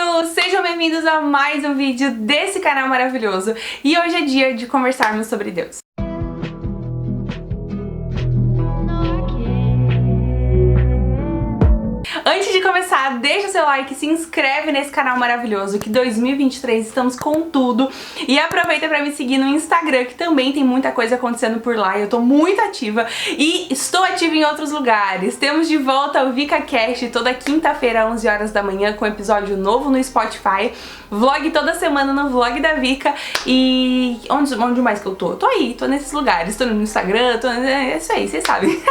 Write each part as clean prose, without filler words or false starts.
amiguinhos! Sejam bem-vindos a mais um vídeo desse canal maravilhoso. E hoje é dia de conversarmos sobre Deus. Antes de começar, deixa o seu like, se inscreve nesse canal maravilhoso, que 2023 estamos com tudo. E aproveita pra me seguir no Instagram, que também tem muita coisa acontecendo por lá. Eu tô muito ativa e estou ativa em outros lugares. Temos de volta o VicaCast toda quinta-feira, 11 horas da manhã, com episódio novo no Spotify. Vlog toda semana no Vlog da Vika. E onde mais que eu tô? Tô aí, tô nesses lugares. Tô no Instagram, é isso aí, vocês sabem.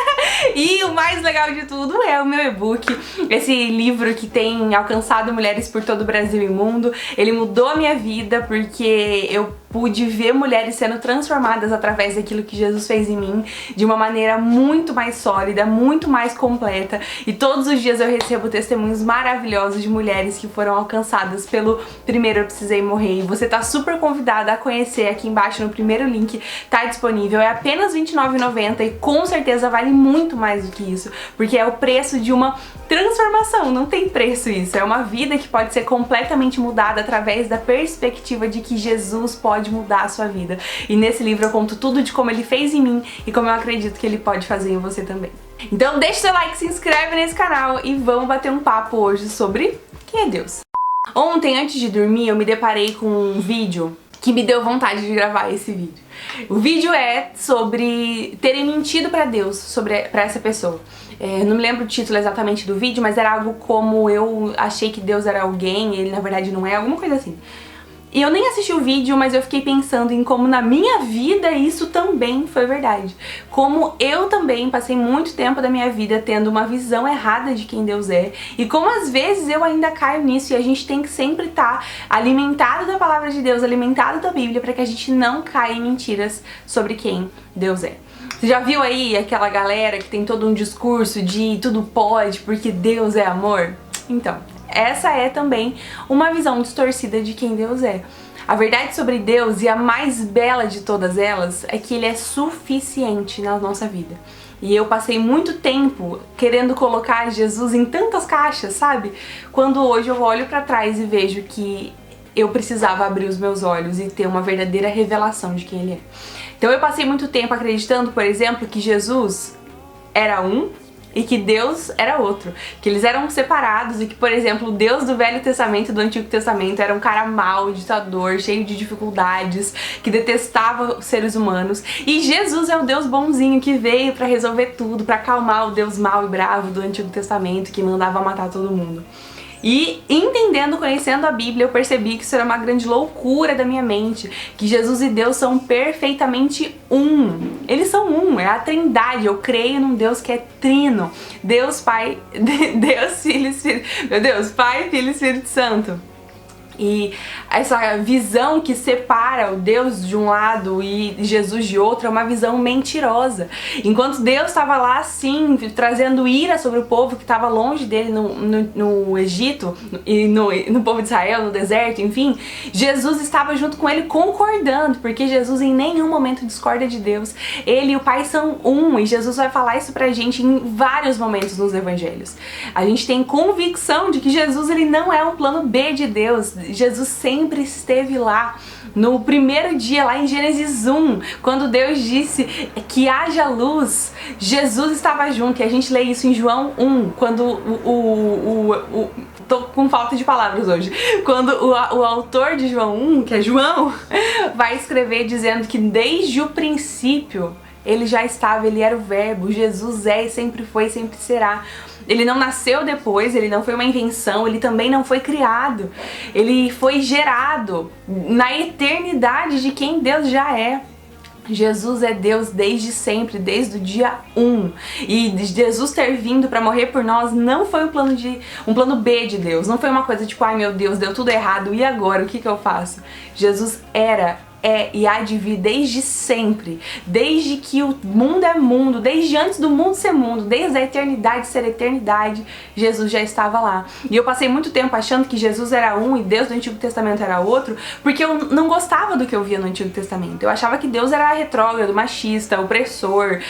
E o mais legal de tudo é o meu e-book. Esse livro que tem alcançado mulheres por todo o Brasil e mundo. Ele mudou a minha vida porque eu pude ver mulheres sendo transformadas através daquilo que Jesus fez em mim de uma maneira muito mais sólida, muito mais completa. E todos os dias eu recebo testemunhos maravilhosos de mulheres que foram alcançadas pelo Primeiro Eu Precisei Morrer. E você tá super convidada a conhecer. Aqui embaixo no primeiro link tá disponível. É apenas R$29,90 e com certeza vale muito mais do que isso, porque é o preço de uma transformação. Não tem preço isso. É uma vida que pode ser completamente mudada através da perspectiva de que Jesus pode mudar a sua vida. E nesse livro eu conto tudo de como ele fez em mim e como eu acredito que ele pode fazer em você também. Então deixa seu like, se inscreve nesse canal e vamos bater um papo hoje sobre quem é Deus. Ontem, antes de dormir, eu me deparei com um vídeo que me deu vontade de gravar esse vídeo. O vídeo é sobre terem mentido pra Deus, pra essa pessoa. Não me lembro o título exatamente do vídeo, mas era algo como eu achei que Deus era alguém, ele na verdade não é, alguma coisa assim. E eu nem assisti o vídeo, mas eu fiquei pensando em como na minha vida isso também foi verdade. Como eu também passei muito tempo da minha vida tendo uma visão errada de quem Deus é. E como às vezes eu ainda caio nisso e a gente tem que sempre estar alimentado da palavra de Deus, alimentado da Bíblia, para que a gente não caia em mentiras sobre quem Deus é. Você já viu aí aquela galera que tem todo um discurso de tudo pode porque Deus é amor? Então, essa é também uma visão distorcida de quem Deus é. A verdade sobre Deus, e a mais bela de todas elas, é que Ele é suficiente na nossa vida. E eu passei muito tempo querendo colocar Jesus em tantas caixas, sabe? Quando hoje eu olho pra trás e vejo que eu precisava abrir os meus olhos e ter uma verdadeira revelação de quem Ele é. Então eu passei muito tempo acreditando, por exemplo, que Jesus era um e que Deus era outro, que eles eram separados e que, por exemplo, o Deus do Velho Testamento e do Antigo Testamento era um cara mau, ditador, cheio de dificuldades, que detestava os seres humanos, e Jesus é o Deus bonzinho que veio pra resolver tudo, pra acalmar o Deus mau e bravo do Antigo Testamento que mandava matar todo mundo. E entendendo, conhecendo a Bíblia, eu percebi que isso era uma grande loucura da minha mente, que Jesus e Deus são perfeitamente um. Eles são um, é a Trindade. Eu creio num Deus que é trino. Deus Pai, Deus Filho e Espírito, meu Deus, Pai, Filho e Espírito Santo. E essa visão que separa o Deus de um lado e Jesus de outro é uma visão mentirosa. Enquanto Deus estava lá assim, trazendo ira sobre o povo que estava longe dele no Egito e no povo de Israel, no deserto, enfim, Jesus estava junto com ele concordando, porque Jesus em nenhum momento discorda de Deus. Ele e o Pai são um, e Jesus vai falar isso pra gente em vários momentos nos evangelhos. A gente tem convicção de que Jesus ele não é um plano B de Deus. Jesus sempre esteve lá. No primeiro dia, lá em Gênesis 1, quando Deus disse que haja luz, Jesus estava junto. E a gente lê isso em João 1, quando tô com falta de palavras hoje. Quando o autor de João 1, que é João, vai escrever dizendo que desde o princípio ele já estava, ele era o verbo, Jesus é e sempre foi e sempre será. Ele não nasceu depois, ele não foi uma invenção, ele também não foi criado. Ele foi gerado na eternidade de quem Deus já é. Jesus é Deus desde sempre, desde o dia 1. E Jesus ter vindo pra morrer por nós não foi um plano B de Deus. Não foi uma coisa tipo, ai meu Deus, deu tudo errado, e agora? O que eu faço? Jesus é e há de vir desde sempre, desde que o mundo é mundo, desde antes do mundo ser mundo, desde a eternidade ser eternidade, Jesus já estava lá. E eu passei muito tempo achando que Jesus era um e Deus do Antigo Testamento era outro, porque eu não gostava do que eu via no Antigo Testamento. Eu achava que Deus era retrógrado, machista, opressor,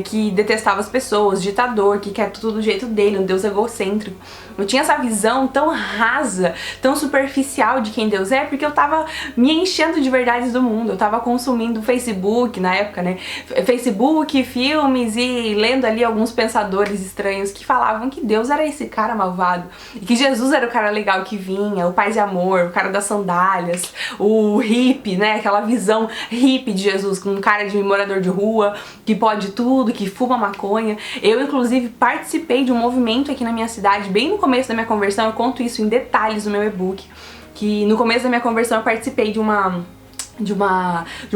que detestava as pessoas, ditador, que quer tudo do jeito dele, um Deus egocêntrico. Eu tinha essa visão tão rasa, tão superficial de quem Deus é, porque eu tava me enchendo de verdades do mundo. Eu tava consumindo Facebook na época, né? Facebook, filmes e lendo ali alguns pensadores estranhos que falavam que Deus era esse cara malvado e que Jesus era o cara legal que vinha, o paz e amor, o cara das sandálias, o hippie, né? Aquela visão hippie de Jesus, com um cara de morador de rua, que pode tudo, que fuma maconha. Eu, inclusive, participei de um movimento aqui na minha cidade, bem no começo da minha conversão. Eu conto isso em detalhes no meu e-book, que no começo da minha conversão eu participei de um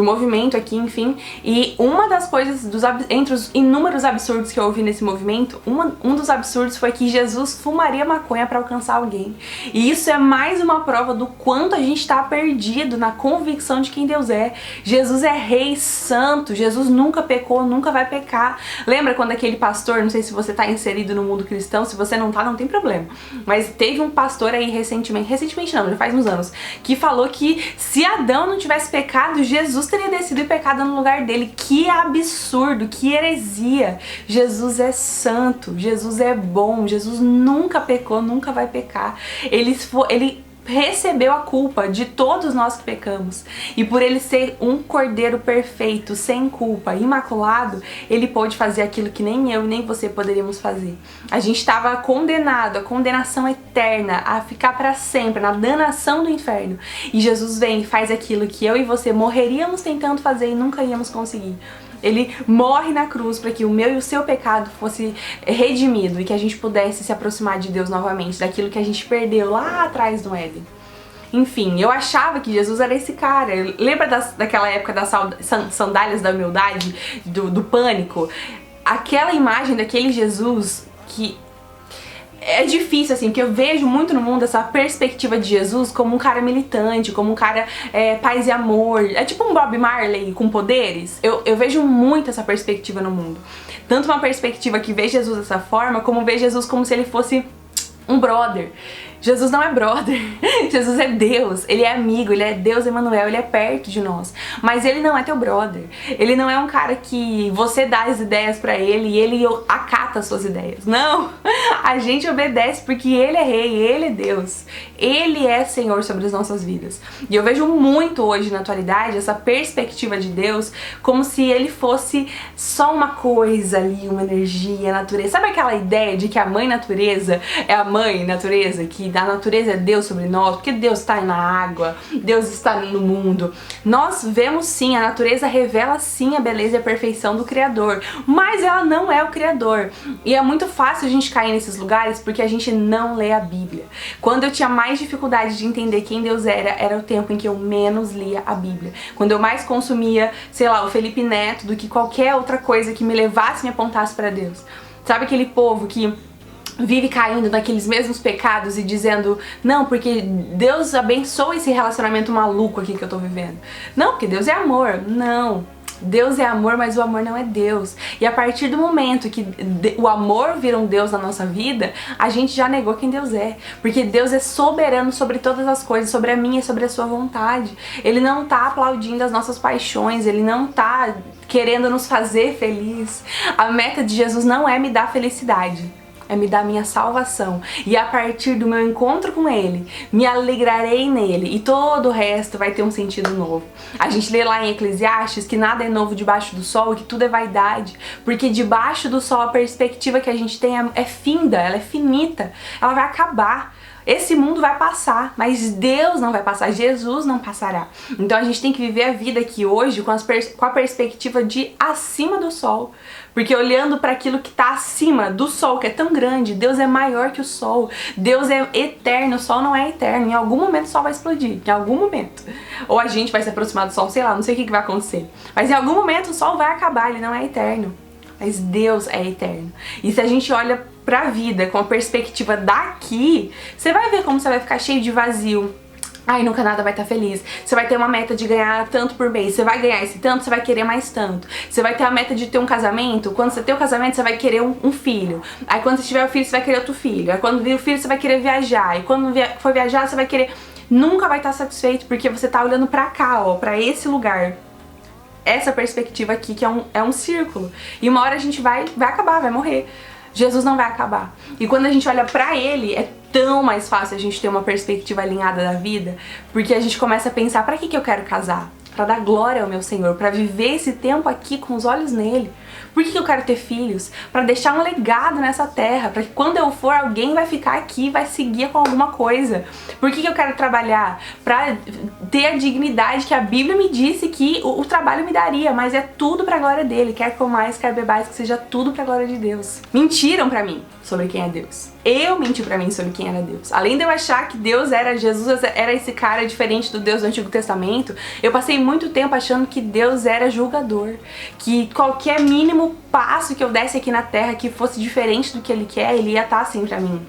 movimento aqui, enfim, e uma das coisas, entre os inúmeros absurdos que eu ouvi nesse movimento, um dos absurdos foi que Jesus fumaria maconha para alcançar alguém. E isso é mais uma prova do quanto a gente tá perdido na convicção de quem Deus é. Jesus é rei santo, Jesus nunca pecou, nunca vai pecar. Lembra quando aquele pastor, não sei se você tá inserido no mundo cristão, se você não tá, não tem problema, mas teve um pastor aí recentemente não, já faz uns anos, que falou que se Adão não tivesse pecado, Jesus teria descido e pecado no lugar dele. Que absurdo, que heresia. Jesus é santo, Jesus é bom, Jesus nunca pecou, nunca vai pecar. Ele recebeu a culpa de todos nós que pecamos, e por ele ser um cordeiro perfeito, sem culpa, imaculado, ele pôde fazer aquilo que nem eu e nem você poderíamos fazer. A gente estava condenado, a condenação eterna, a ficar para sempre na danação do inferno, e Jesus vem e faz aquilo que eu e você morreríamos tentando fazer e nunca íamos conseguir. Ele morre na cruz para que o meu e o seu pecado fosse redimido e que a gente pudesse se aproximar de Deus novamente, daquilo que a gente perdeu lá atrás no Éden. Enfim, eu achava que Jesus era esse cara. Lembra daquela época das sandálias da humildade, do pânico? Aquela imagem daquele Jesus que... É difícil, assim, porque eu vejo muito no mundo essa perspectiva de Jesus como um cara militante, como um cara paz e amor. É tipo um Bob Marley com poderes. Eu vejo muito essa perspectiva no mundo. Tanto uma perspectiva que vê Jesus dessa forma, como vê Jesus como se ele fosse um brother. Jesus não é brother, Jesus é Deus, ele é amigo, ele é Deus Emmanuel, ele é perto de nós, mas ele não é teu brother, ele não é um cara que você dá as ideias pra ele e ele acata as suas ideias. Não, a gente obedece porque ele é rei, ele é Deus, ele é Senhor sobre as nossas vidas. E eu vejo muito hoje na atualidade essa perspectiva de Deus como se ele fosse só uma coisa ali, uma energia, natureza. Sabe aquela ideia de que a mãe natureza é a mãe natureza, que a natureza é Deus sobre nós, porque Deus está na água, Deus está no mundo. Nós vemos sim, a natureza revela sim a beleza e a perfeição do Criador, mas ela não é o Criador. E é muito fácil a gente cair nesses lugares porque a gente não lê a Bíblia. Quando eu tinha mais dificuldade de entender quem Deus era o tempo em que eu menos lia a Bíblia. Quando eu mais consumia, sei lá, o Felipe Neto do que qualquer outra coisa que me levasse e me apontasse para Deus. Sabe aquele povo que vive caindo naqueles mesmos pecados e dizendo, não, porque Deus abençoa esse relacionamento maluco aqui que eu tô vivendo. Não, porque Deus é amor. Não, Deus é amor, mas o amor não é Deus. E a partir do momento que o amor vira um Deus na nossa vida, a gente já negou quem Deus é. Porque Deus é soberano sobre todas as coisas, sobre a minha e sobre a sua vontade. Ele não tá aplaudindo as nossas paixões, ele não tá querendo nos fazer feliz. A meta de Jesus não é me dar felicidade, é me dar minha salvação, e a partir do meu encontro com ele, me alegrarei nele, e todo o resto vai ter um sentido novo. A gente lê lá em Eclesiastes que nada é novo debaixo do sol, e que tudo é vaidade, porque debaixo do sol a perspectiva que a gente tem é finda, ela é finita, ela vai acabar. Esse mundo vai passar, mas Deus não vai passar, Jesus não passará. Então a gente tem que viver a vida aqui hoje com a perspectiva de acima do sol. Porque olhando para aquilo que está acima do sol, que é tão grande, Deus é maior que o sol. Deus é eterno, o sol não é eterno. Em algum momento o sol vai explodir, em algum momento. Ou a gente vai se aproximar do sol, sei lá, não sei o que vai acontecer. Mas em algum momento o sol vai acabar, ele não é eterno. Mas Deus é eterno. E se a gente olha pra vida com a perspectiva daqui, você vai ver como você vai ficar cheio de vazio. Ai, nunca nada vai estar feliz. Você vai ter uma meta de ganhar tanto por mês. Você vai ganhar esse tanto, você vai querer mais tanto. Você vai ter a meta de ter um casamento. Quando você ter o casamento, você vai querer um filho. Aí quando você tiver o filho, você vai querer outro filho. Aí quando vir o filho, você vai querer viajar. E quando for viajar, você vai querer... Nunca vai estar satisfeito, porque você tá olhando pra cá, ó, pra esse lugar. Essa perspectiva aqui, que é um círculo. E uma hora a gente vai acabar, vai morrer. Jesus não vai acabar. E quando a gente olha pra Ele, é tão mais fácil a gente ter uma perspectiva alinhada da vida, porque a gente começa a pensar, pra que eu quero casar? Pra dar glória ao meu Senhor, pra viver esse tempo aqui com os olhos nele. Por que eu quero ter filhos? Pra deixar um legado nessa terra, pra que quando eu for, alguém vai ficar aqui, vai seguir com alguma coisa. Por que eu quero trabalhar? Pra ter a dignidade que a Bíblia me disse que o trabalho me daria, mas é tudo pra glória dele. Quer comais, quer bebais, que seja tudo pra glória de Deus. Mentiram pra mim sobre quem é Deus. Eu menti pra mim sobre quem era Deus. Além de eu achar que Deus era Jesus, era esse cara diferente do Deus do Antigo Testamento, eu passei muito tempo achando que Deus era julgador, que qualquer mínimo passo que eu desse aqui na terra que fosse diferente do que Ele quer, Ele ia estar assim pra mim.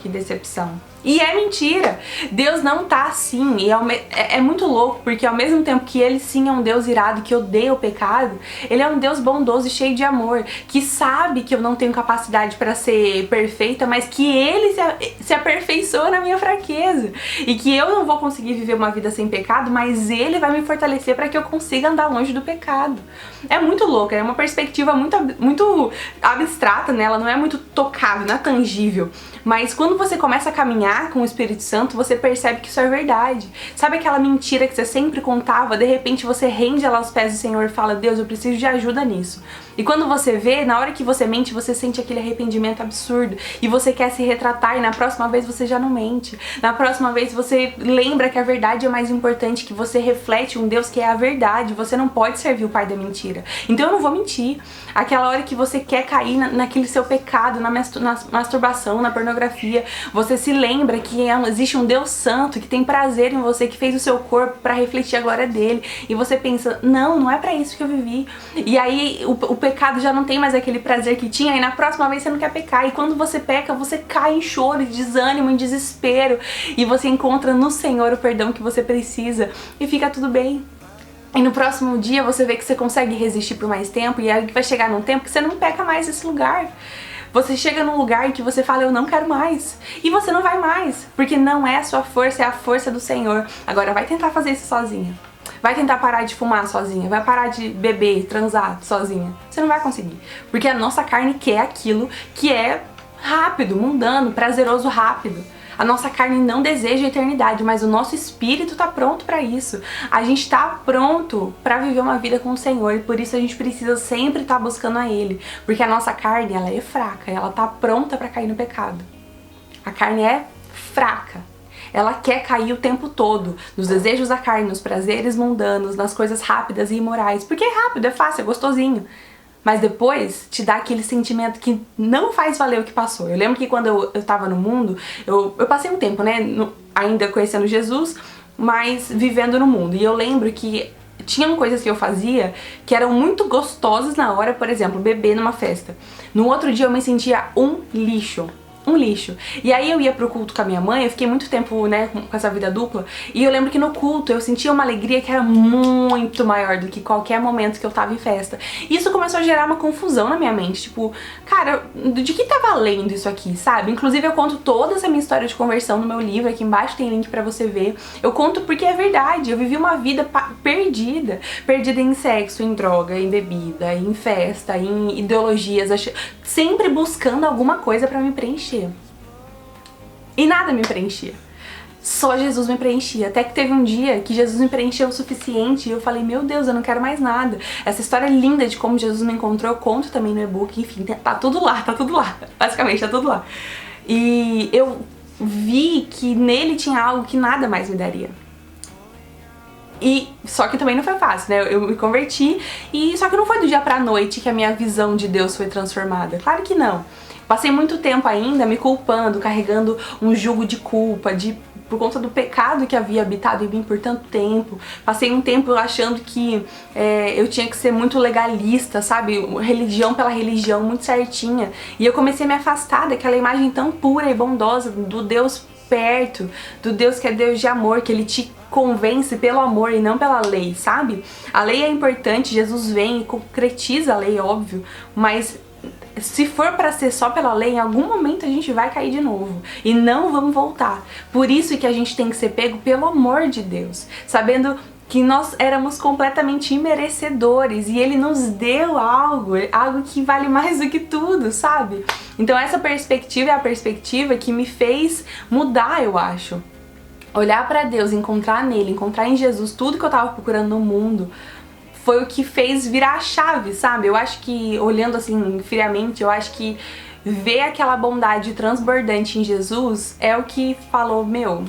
Que decepção. E é mentira, Deus não tá assim, e é muito louco, porque ao mesmo tempo que Ele sim é um Deus irado, que odeia o pecado, Ele é um Deus bondoso e cheio de amor, que sabe que eu não tenho capacidade pra ser perfeita, mas que Ele se aperfeiçoa na minha fraqueza, e que eu não vou conseguir viver uma vida sem pecado, mas Ele vai me fortalecer pra que eu consiga andar longe do pecado. É muito louco, é uma perspectiva muito abstrata, né? Ela não é muito tocável, não é tangível, mas quando você começa a caminhar com o Espírito Santo, você percebe que isso é verdade. Sabe aquela mentira que você sempre contava? De repente você rende ela aos pés do Senhor e fala, Deus, eu preciso de ajuda nisso. E quando você vê, na hora que você mente, você sente aquele arrependimento absurdo e você quer se retratar, e na próxima vez você já não mente. Na próxima vez você lembra que a verdade é mais importante, que você reflete um Deus que é a verdade. Você não pode servir o pai da mentira. Então eu não vou mentir. Aquela hora que você quer cair naquele seu pecado, na masturbação, na pornografia, você se lembra que existe um Deus santo, que tem prazer em você, que fez o seu corpo para refletir a glória dele. E você pensa, não é pra isso que eu vivi. E aí o pecado já não tem mais aquele prazer que tinha, e na próxima vez você não quer pecar. E quando você peca, você cai em choro, em desânimo, em desespero. E você encontra no Senhor o perdão que você precisa. E fica tudo bem. E no próximo dia você vê que você consegue resistir por mais tempo, e aí vai chegar num tempo que você não peca mais nesse lugar. Você chega num lugar que você fala, eu não quero mais. E você não vai mais, porque não é a sua força, é a força do Senhor. Agora vai tentar fazer isso sozinha. Vai tentar parar de fumar sozinha, vai parar de beber, transar sozinha. Você não vai conseguir, porque a nossa carne quer aquilo que é rápido, mundano, prazeroso, rápido. A nossa carne não deseja a eternidade, mas o nosso espírito tá pronto pra isso. A gente tá pronto pra viver uma vida com o Senhor, e por isso a gente precisa sempre estar buscando a Ele, porque a nossa carne, ela é fraca, ela tá pronta pra cair no pecado. A carne é fraca. Ela quer cair o tempo todo nos desejos da carne, nos prazeres mundanos, nas coisas rápidas e imorais. Porque é rápido, é fácil, é gostosinho. Mas depois te dá aquele sentimento que não faz valer o que passou. Eu lembro que quando eu tava no mundo, eu passei um tempo, né, ainda conhecendo Jesus, mas vivendo no mundo. E eu lembro que tinham coisas que eu fazia que eram muito gostosas na hora, por exemplo, beber numa festa. No outro dia eu me sentia um lixo. Um lixo. E aí eu ia pro culto com a minha mãe, eu fiquei muito tempo, né, com essa vida dupla, e eu lembro que no culto eu sentia uma alegria que era muito maior do que qualquer momento que eu tava em festa. E isso começou a gerar uma confusão na minha mente, tipo, cara, de que tá valendo isso aqui, sabe? Inclusive eu conto toda essa minha história de conversão no meu livro, aqui embaixo tem link pra você ver. Eu conto porque é verdade, eu vivi uma vida perdida em sexo, em droga, em bebida, em festa, em ideologias, sempre buscando alguma coisa pra me preencher. E nada me preenchia. Só Jesus me preenchia. Até que teve um dia que Jesus me preencheu o suficiente e eu falei, meu Deus, eu não quero mais nada. Essa história linda de como Jesus me encontrou, eu conto também no e-book. Enfim, tá tudo lá. Basicamente, tá tudo lá. E eu vi que nele tinha algo que nada mais me daria. E só que também não foi fácil, né? Eu me converti, e só que não foi do dia pra noite que a minha visão de Deus foi transformada. Claro que não. Passei muito tempo ainda me culpando, carregando um jugo de culpa, por conta do pecado que havia habitado em mim por tanto tempo. Passei um tempo achando que eu tinha que ser muito legalista, sabe? Religião pela religião, muito certinha. E eu comecei a me afastar daquela imagem tão pura e bondosa do Deus perto, do Deus que é Deus de amor, que Ele te convence pelo amor e não pela lei, sabe? A lei é importante, Jesus vem e concretiza a lei, óbvio, mas se for pra ser só pela lei, em algum momento a gente vai cair de novo e não vamos voltar. Por isso que a gente tem que ser pego pelo amor de Deus, sabendo que nós éramos completamente imerecedores e Ele nos deu algo que vale mais do que tudo, sabe? Então essa perspectiva é a perspectiva que me fez mudar, eu acho. Olhar pra Deus, encontrar nele, encontrar em Jesus tudo que eu tava procurando no mundo, foi o que fez virar a chave, sabe? Eu acho que, olhando assim friamente, eu acho que ver aquela bondade transbordante em Jesus é o que falou, meu,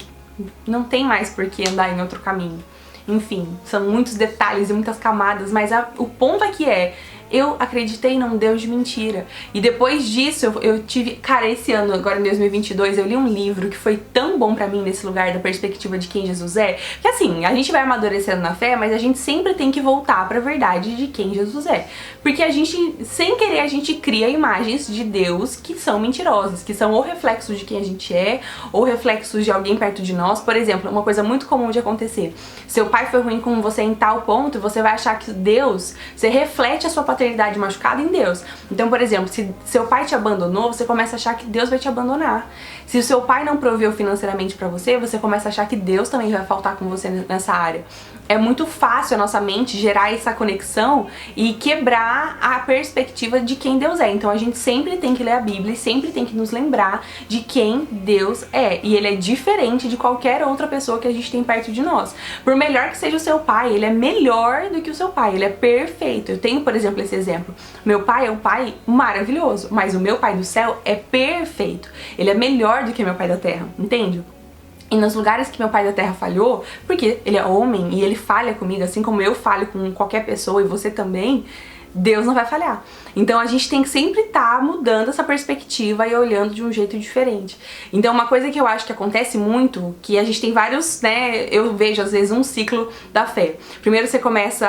não tem mais por que andar em outro caminho. Enfim, são muitos detalhes e muitas camadas, mas o ponto aqui é, eu acreditei num Deus de mentira. E depois disso, eu tive... Cara, esse ano, agora em 2022, eu li um livro que foi tão bom pra mim nesse lugar da perspectiva de quem Jesus é. Que assim, a gente vai amadurecendo na fé, mas a gente sempre tem que voltar pra verdade de quem Jesus é. Porque a gente, sem querer, a gente cria imagens de Deus que são mentirosas, que são ou reflexos de quem a gente é, ou reflexos de alguém perto de nós. Por exemplo, uma coisa muito comum de acontecer. Seu pai foi ruim com você em tal ponto, você vai achar que Deus, você reflete a sua paternidade machucada em Deus. Então, por exemplo, se seu pai te abandonou, você começa a achar que Deus vai te abandonar. Se o seu pai não proveu financeiramente pra você, você começa a achar que Deus também vai faltar com você nessa área. É muito fácil a nossa mente gerar essa conexão e quebrar a perspectiva de quem Deus é. Então a gente sempre tem que ler a Bíblia e sempre tem que nos lembrar de quem Deus é. E Ele é diferente de qualquer outra pessoa que a gente tem perto de nós. Por melhor que seja o seu pai, Ele é melhor do que o seu pai. Ele é perfeito. Eu tenho, por exemplo, esse exemplo. Meu pai é um pai maravilhoso, mas o meu pai do céu é perfeito. Ele é melhor do que meu pai da terra, entende? E nos lugares que meu pai da terra falhou, porque ele é homem e ele falha comigo, assim como eu falho com qualquer pessoa e você também, Deus não vai falhar. Então a gente tem que sempre estar mudando essa perspectiva e olhando de um jeito diferente. Então uma coisa que eu acho que acontece muito, que a gente tem vários, né, eu vejo às vezes um ciclo da fé. Primeiro você começa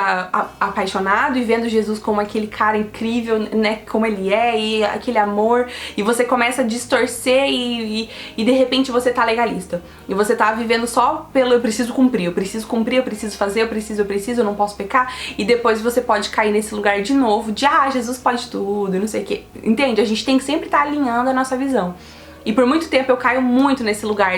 apaixonado e vendo Jesus como aquele cara incrível, né, como ele é, e aquele amor, e você começa a distorcer e de repente você tá legalista. E você tá vivendo só pelo eu preciso cumprir, eu preciso cumprir, eu preciso fazer, eu preciso, eu não posso pecar. E depois você pode cair nesse lugar de novo, de Jesus pode tudo, e não sei o que. Entende? A gente tem que sempre estar alinhando a nossa visão. E por muito tempo eu caio muito nesse lugar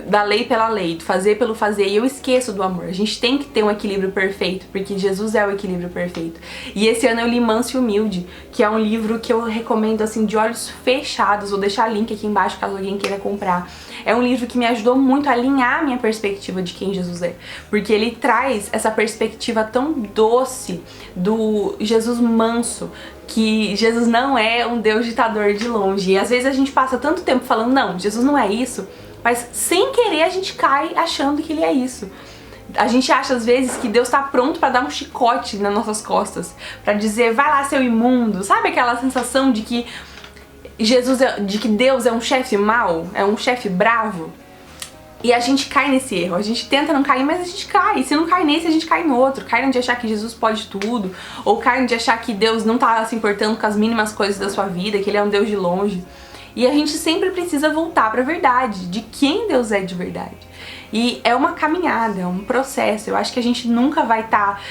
da lei pela lei, do fazer pelo fazer, e eu esqueço do amor. A gente tem que ter um equilíbrio perfeito, porque Jesus é o equilíbrio perfeito. E esse ano eu li Manso e Humilde, que é um livro que eu recomendo assim de olhos fechados. Vou deixar link aqui embaixo caso alguém queira comprar. É um livro que me ajudou muito a alinhar a minha perspectiva de quem Jesus é, porque ele traz essa perspectiva tão doce do Jesus manso, que Jesus não é um Deus ditador de longe. E às vezes a gente passa tanto tempo falando, não, Jesus não é isso, mas sem querer a gente cai achando que ele é isso. A gente acha às vezes que Deus tá pronto pra dar um chicote nas nossas costas, pra dizer, vai lá seu imundo. Sabe aquela sensação de que de que Deus é um chefe mau, é um chefe bravo? E a gente cai nesse erro, a gente tenta não cair, mas a gente cai. E se não cai nesse, a gente cai no outro. Cai de achar que Jesus pode tudo, ou cai de achar que Deus não tá se importando com as mínimas coisas da sua vida, que ele é um Deus de longe. E a gente sempre precisa voltar pra verdade, de quem Deus é de verdade. E é uma caminhada, é um processo. Eu acho que a gente nunca vai estar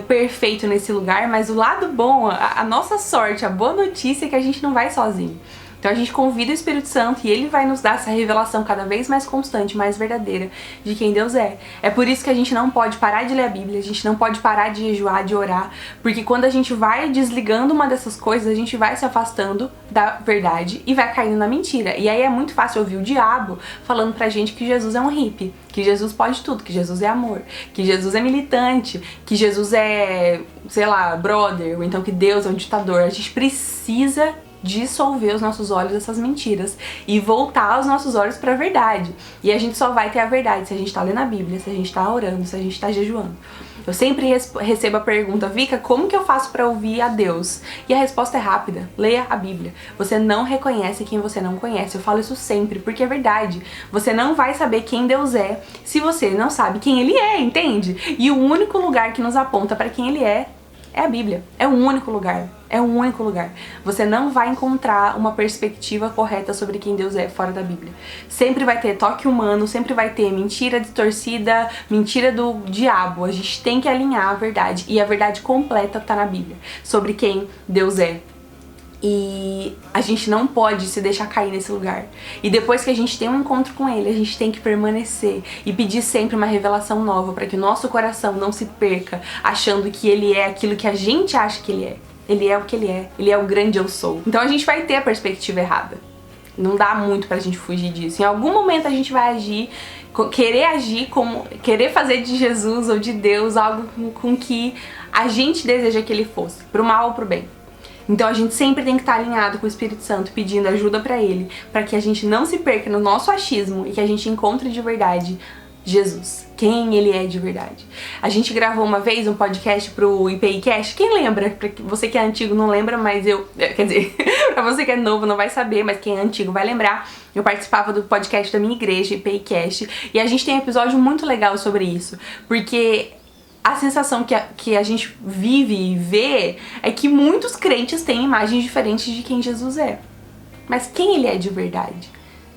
perfeito nesse lugar, mas o lado bom, a nossa sorte, a boa notícia é que a gente não vai sozinho. Então a gente convida o Espírito Santo e ele vai nos dar essa revelação cada vez mais constante, mais verdadeira de quem Deus é. É por isso que a gente não pode parar de ler a Bíblia, a gente não pode parar de jejuar, de orar, porque quando a gente vai desligando uma dessas coisas, a gente vai se afastando da verdade e vai caindo na mentira. E aí é muito fácil ouvir o diabo falando pra gente que Jesus é um hippie, que Jesus pode tudo, que Jesus é amor, que Jesus é militante, que Jesus é, sei lá, brother, ou então que Deus é um ditador. A gente precisa dissolver os nossos olhos dessas mentiras e voltar os nossos olhos para a verdade. E a gente só vai ter a verdade se a gente tá lendo a Bíblia, se a gente tá orando, se a gente tá jejuando. Eu sempre recebo a pergunta, Vika, como que eu faço para ouvir a Deus? E a resposta é rápida, leia a Bíblia. Você não reconhece quem você não conhece. Eu falo isso sempre, porque é verdade. Você não vai saber quem Deus é se você não sabe quem Ele é, entende? E o único lugar que nos aponta para quem Ele é a Bíblia. É o único lugar. É o único lugar. Você não vai encontrar uma perspectiva correta sobre quem Deus é fora da Bíblia. Sempre vai ter toque humano, sempre vai ter mentira distorcida, mentira do diabo. A gente tem que alinhar a verdade. E a verdade completa tá na Bíblia. Sobre quem Deus é. E a gente não pode se deixar cair nesse lugar. E depois que a gente tem um encontro com Ele, a gente tem que permanecer e pedir sempre uma revelação nova, para que o nosso coração não se perca achando que Ele é aquilo que a gente acha que Ele é. Ele é o que Ele é. Ele é o grande eu sou. Então a gente vai ter a perspectiva errada. Não dá muito pra gente fugir disso. Em algum momento a gente vai agir como querer fazer de Jesus ou de Deus algo com que a gente deseja que Ele fosse, pro mal ou pro bem. Então a gente sempre tem que estar alinhado com o Espírito Santo, pedindo ajuda pra Ele, para que a gente não se perca no nosso achismo e que a gente encontre de verdade Jesus, quem Ele é de verdade. A gente gravou uma vez um podcast pro IPIcast, quem lembra? Pra você que é antigo não lembra, mas quer dizer, pra você que é novo não vai saber, mas quem é antigo vai lembrar. Eu participava do podcast da minha igreja, IPIcast, e a gente tem um episódio muito legal sobre isso, porque a sensação que a gente vive e vê é que muitos crentes têm imagens diferentes de quem Jesus é. Mas quem Ele é de verdade?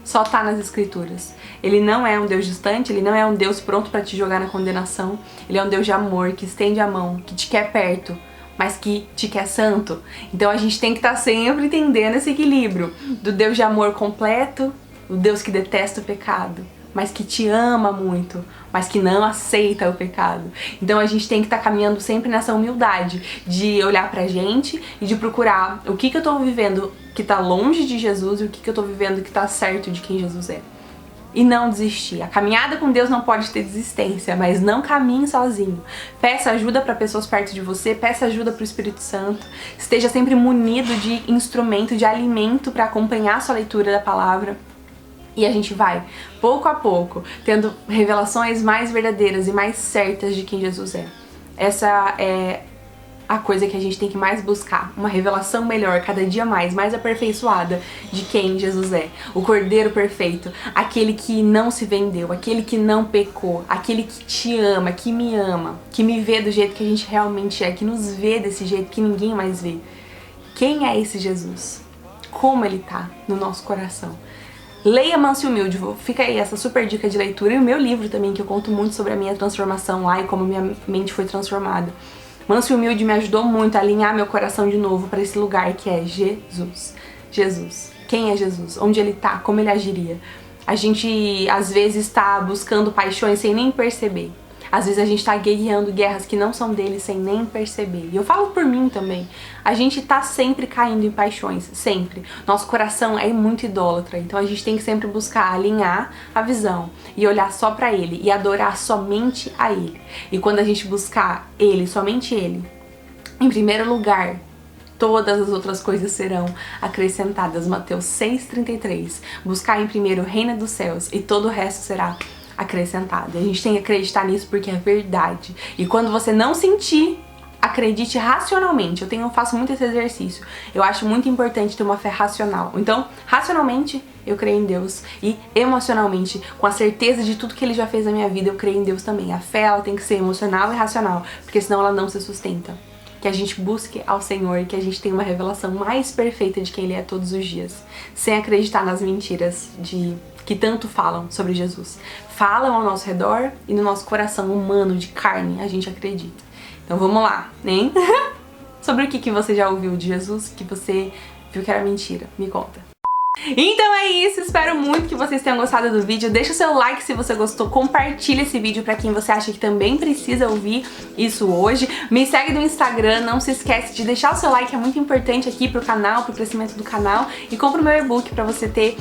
Só tá nas Escrituras. Ele não é um Deus distante, Ele não é um Deus pronto pra te jogar na condenação. Ele é um Deus de amor, que estende a mão, que te quer perto, mas que te quer santo. Então a gente tem que estar sempre entendendo esse equilíbrio do Deus de amor completo, o Deus que detesta o pecado, mas que te ama muito, mas que não aceita o pecado. Então a gente tem que estar caminhando sempre nessa humildade de olhar pra gente e de procurar o que eu tô vivendo que tá longe de Jesus e o que eu tô vivendo que tá certo de quem Jesus é. E não desistir. A caminhada com Deus não pode ter desistência, mas não caminhe sozinho. Peça ajuda para pessoas perto de você, peça ajuda para o Espírito Santo. Esteja sempre munido de instrumento, de alimento para acompanhar a sua leitura da palavra. E a gente vai, pouco a pouco, tendo revelações mais verdadeiras e mais certas de quem Jesus é. Essa é a coisa que a gente tem que mais buscar. Uma revelação melhor, cada dia mais aperfeiçoada de quem Jesus é. O Cordeiro perfeito, aquele que não se vendeu, aquele que não pecou, aquele que te ama, que me vê do jeito que a gente realmente é, que nos vê desse jeito que ninguém mais vê. Quem é esse Jesus? Como Ele tá no nosso coração? Leia Manso e Humilde, fica aí essa super dica de leitura, e o meu livro também, que eu conto muito sobre a minha transformação lá e como minha mente foi transformada. Manso e Humilde me ajudou muito a alinhar meu coração de novo para esse lugar que é Jesus. Jesus. Quem é Jesus? Onde Ele tá? Como Ele agiria? A gente, às vezes, está buscando paixões sem nem perceber. Às vezes a gente tá guerreando guerras que não são dele sem nem perceber. E eu falo por mim também. A gente tá sempre caindo em paixões, sempre. Nosso coração é muito idólatra, então a gente tem que sempre buscar alinhar a visão e olhar só pra Ele e adorar somente a Ele. E quando a gente buscar Ele, somente Ele, em primeiro lugar, todas as outras coisas serão acrescentadas. Mateus 6,33. Buscar em primeiro o reino dos céus e todo o resto será acrescentado. A gente tem que acreditar nisso porque é verdade. E quando você não sentir, acredite racionalmente. Eu faço muito esse exercício. Eu acho muito importante ter uma fé racional. Então, racionalmente, eu creio em Deus. E emocionalmente, com a certeza de tudo que Ele já fez na minha vida, eu creio em Deus também. A fé, ela tem que ser emocional e racional, porque senão ela não se sustenta. Que a gente busque ao Senhor e que a gente tenha uma revelação mais perfeita de quem Ele é todos os dias, sem acreditar nas mentiras que tanto falam sobre Jesus. Falam ao nosso redor e no nosso coração humano, de carne, a gente acredita. Então vamos lá, hein? Sobre o que você já ouviu de Jesus, que você viu que era mentira? Me conta. Então é isso, espero muito que vocês tenham gostado do vídeo. Deixa o seu like se você gostou, compartilha esse vídeo pra quem você acha que também precisa ouvir isso hoje. Me segue no Instagram, não se esquece de deixar o seu like, é muito importante aqui pro canal, pro crescimento do canal. E compra o meu e-book pra você ter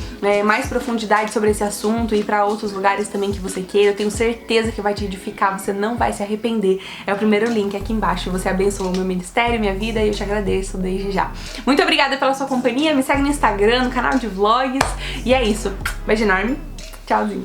mais profundidade sobre esse assunto e pra outros lugares também que você queira. Eu tenho certeza que vai te edificar, você não vai se arrepender. É o primeiro link aqui embaixo. Você abençoou o meu ministério, minha vida, e eu te agradeço desde já. Muito obrigada pela sua companhia, me segue no Instagram, no canal de vlogs, e é isso. Beijo enorme, tchauzinho.